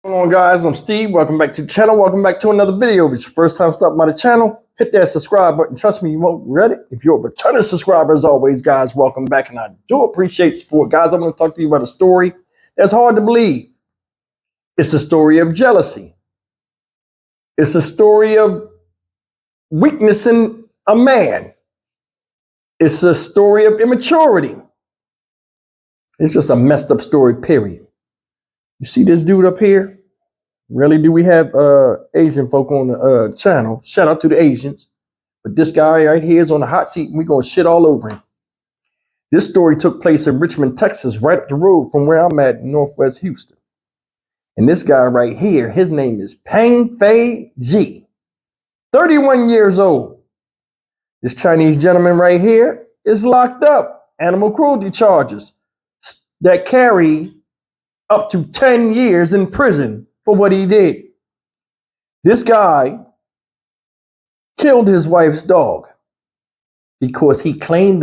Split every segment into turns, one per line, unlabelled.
What's going on, guys? I'm Steve. Welcome back to the channel. Welcome back to another video. If it's your first time stopping by the channel, hit that subscribe button. Trust me, you won't regret it. If you're a returning subscriber, as always, guys, welcome back. And I do appreciate support. Guys, I'm going to talk to you about a story that's hard to believe. It's a story of jealousy. It's a story of weakness in a man. It's a story of immaturity. It's just a messed up story, period. You see this dude up here? Really, do we have Asian folk on the channel? Shout out to the Asians. But this guy right here is on the hot seat, and we're going to shit all over him. This story took place in Richmond, Texas, right up the road from where I'm at in Northwest Houston. And this guy right here, his name is Peng Fei Ji, 31 years old. This Chinese gentleman right here is locked up. Animal cruelty charges that carry up to 10 years in prison for what he did. This guy killed his wife's dog because he claimed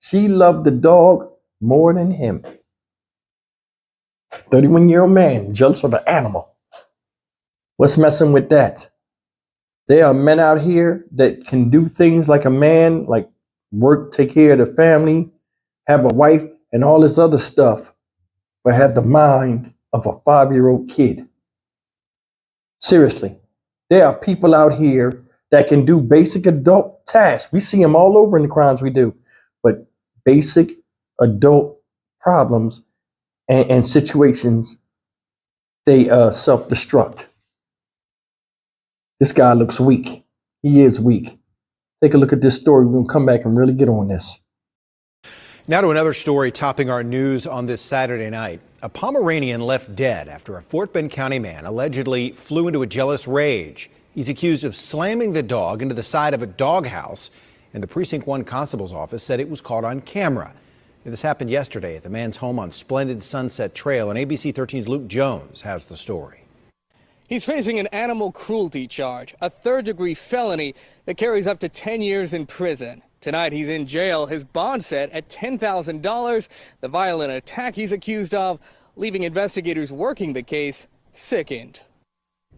she loved the dog more than him. 31-year-old man, jealous of an animal. What's messing with that? There are men out here that can do things like a man, like work, take care of the family, have a wife, and all this other stuff, but have the mind of a 5-year-old kid. Seriously, there are people out here that can do basic adult tasks. We see them all over in the crimes we do, but basic adult problems and situations, they self-destruct. This guy looks weak. He is weak. Take a look at this story. We're going to come back and really get on this.
Now to another story topping our news on this Saturday night. A Pomeranian left dead after a Fort Bend County man allegedly flew into a jealous rage. He's accused of slamming the dog into the side of a doghouse, and the Precinct 1 constable's office said it was caught on camera. This happened yesterday at the man's home on Splendid Sunset Trail, and ABC 13's Luke Jones has the story.
He's facing an animal cruelty charge, a third-degree felony that carries up to 10 years in prison. Tonight, he's in jail, his bond set at $10,000. The violent attack he's accused of, leaving investigators working the case sickened.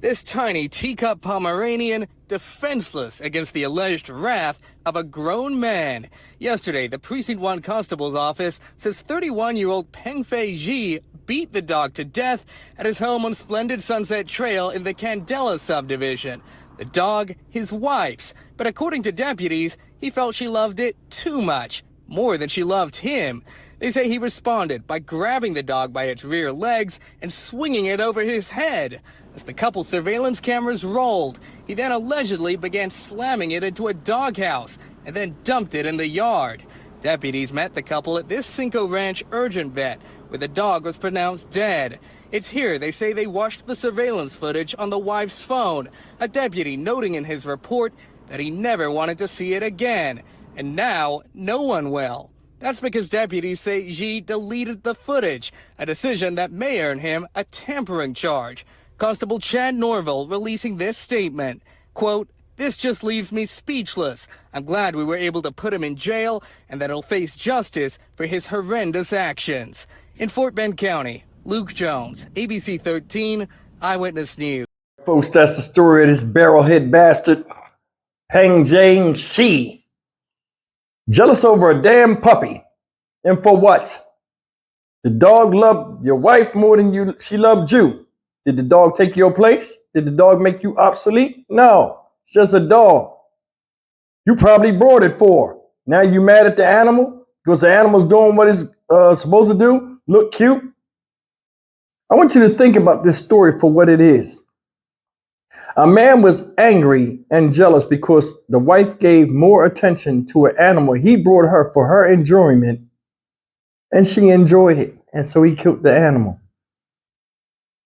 This tiny teacup Pomeranian, defenseless against the alleged wrath of a grown man. Yesterday, the Precinct 1 constable's office says 31-year-old Peng Fei Ji beat the dog to death at his home on Splendid Sunset Trail in the Candela subdivision. The dog, his wife's, but according to deputies, he felt she loved it too much, more than she loved him. They say he responded by grabbing the dog by its rear legs and swinging it over his head. As the couple's surveillance cameras rolled, he then allegedly began slamming it into a doghouse and then dumped it in the yard. Deputies met the couple at this Cinco Ranch urgent vet, where the dog was pronounced dead. It's here they say they watched the surveillance footage on the wife's phone, a deputy noting in his report that he never wanted to see it again, and now no one will. That's because deputies say Ji deleted the footage, a decision that may earn him a tampering charge. Constable Chad Norville releasing this statement, quote, "This just leaves me speechless. I'm glad we were able to put him in jail and that he'll face justice for his horrendous actions." In Fort Bend County, Luke Jones, ABC 13, Eyewitness News.
Folks, that's the story of this barrelhead bastard, Peng Jane Shi. Jealous over a damn puppy. And for what? The dog loved your wife more than she loved you. Did the dog take your place? Did the dog make you obsolete? No, it's just a dog. You probably brought it for. Now you mad at the animal because the animal's doing what it's supposed to do, look cute. I want you to think about this story for what it is. A man was angry and jealous because the wife gave more attention to an animal he brought her for her enjoyment, and she enjoyed it, and so he killed the animal.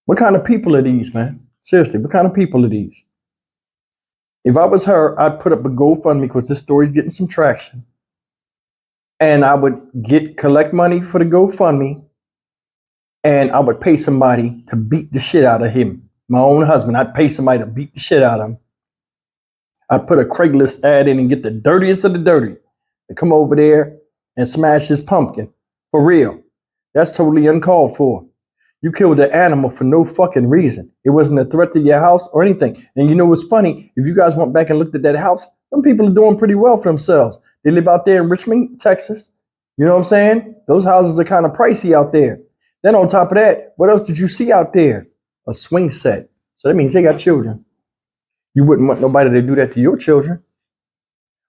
What kind of people are these, man? Seriously, what kind of people are these? If I was her, I'd put up a GoFundMe because this story's getting some traction, and I would collect money for the GoFundMe, and I would pay somebody to beat the shit out of him. My own husband, I'd pay somebody to beat the shit out of him. I'd put a Craigslist ad in and get the dirtiest of the dirty to come over there and smash his pumpkin. For real. That's totally uncalled for. You killed the animal for no fucking reason. It wasn't a threat to your house or anything. And you know what's funny? If you guys went back and looked at that house, some people are doing pretty well for themselves. They live out there in Richmond, Texas. You know what I'm saying? Those houses are kind of pricey out there. Then on top of that, what else did you see out there? A swing set. So that means they got children. You wouldn't want nobody to do that to your children.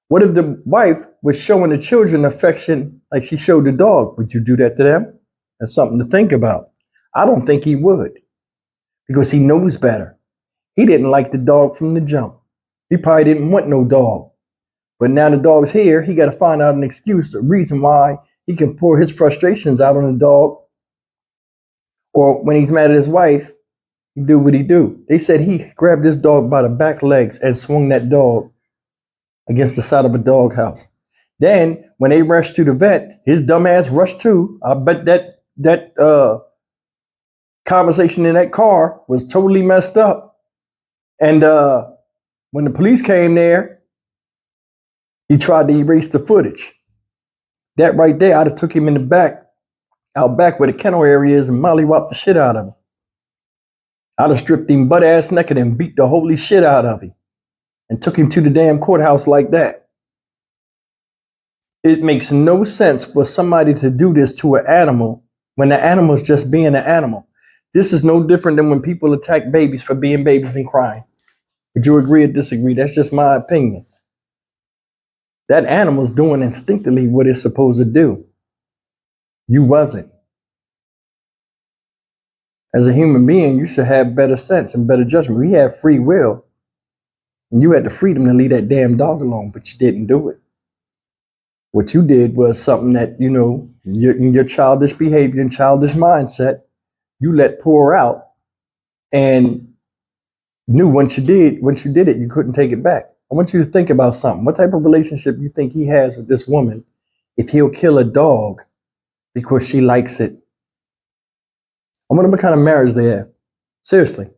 What if the wife was showing the children affection like she showed the dog? Would you do that to them? That's something to think about. I don't think he would, because he knows better. He didn't like the dog from the jump. He probably didn't want no dog. But now the dog's here, he got to find out an excuse, a reason why he can pour his frustrations out on the dog. Or when he's mad at his wife, he do what he do. They said he grabbed this dog by the back legs and swung that dog against the side of a doghouse. Then when they rushed to the vet, his dumb ass rushed too. I bet that conversation in that car was totally messed up. And when the police came there, he tried to erase the footage. That right there, I'd have took him in the back, out back where the kennel area is, and mollywopped the shit out of him. I'd have stripped him butt ass naked and beat the holy shit out of him and took him to the damn courthouse like that. It makes no sense for somebody to do this to an animal when the animal is just being an animal. This is no different than when people attack babies for being babies and crying. Would you agree or disagree? That's just my opinion. That animal's doing instinctively what it's supposed to do. You wasn't. As a human being, you should have better sense and better judgment. We have free will. And you had the freedom to leave that damn dog alone, but you didn't do it. What you did was something that, you know, your childish behavior and childish mindset, you let pour out and knew once you did it, you couldn't take it back. I want you to think about something. What type of relationship you think he has with this woman if he'll kill a dog because she likes it? I wonder what kind of marriage they have. Seriously.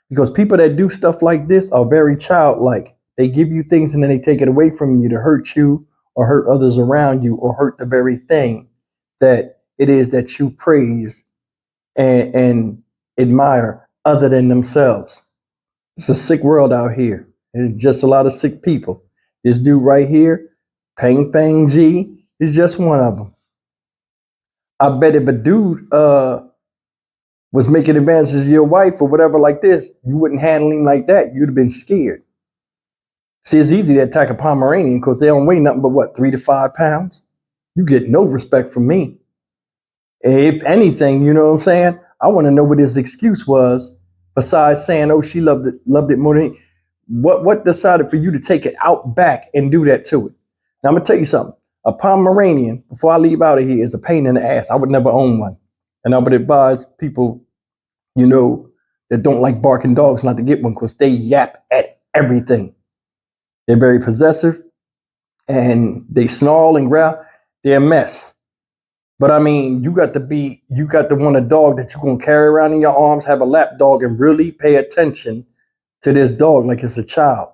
Because people that do stuff like this are very childlike. They give you things and then they take it away from you to hurt you or hurt others around you or hurt the very thing that it is that you praise and admire other than themselves. It's a sick world out here. It's just a lot of sick people. This dude right here, Peng Feng G, is just one of them. I bet if a dude was making advances of your wife or whatever like this, you wouldn't handle him like that. You'd have been scared. See, it's easy to attack a Pomeranian because they don't weigh nothing but what, 3 to 5 pounds? You get no respect from me. If anything, you know what I'm saying? I want to know what his excuse was besides saying, oh, she loved it more than me. What decided for you to take it out back and do that to it? Now, I'm going to tell you something. A Pomeranian, before I leave out of here, is a pain in the ass. I would never own one. And I would advise people, you know, that don't like barking dogs not to get one because they yap at everything. They're very possessive and they snarl and growl. They're a mess. But I mean, you got to want a dog that you're going to carry around in your arms, have a lap dog, and really pay attention to this dog like it's a child,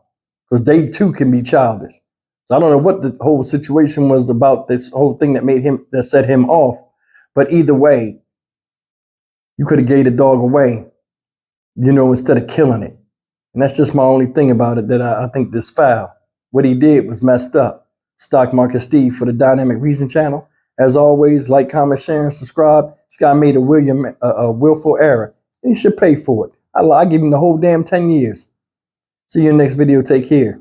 because they too can be childish. So I don't know what the whole situation was about, this whole thing that set him off. But either way, you could have gave the dog away, you know, instead of killing it. And that's just my only thing about it that I think this foul. What he did was messed up. Stock Market Steve for the Dynamic Reason channel. As always, like, comment, share, and subscribe. This guy made a willful error, and he should pay for it. I give him the whole damn 10 years. See you in the next video. Take care.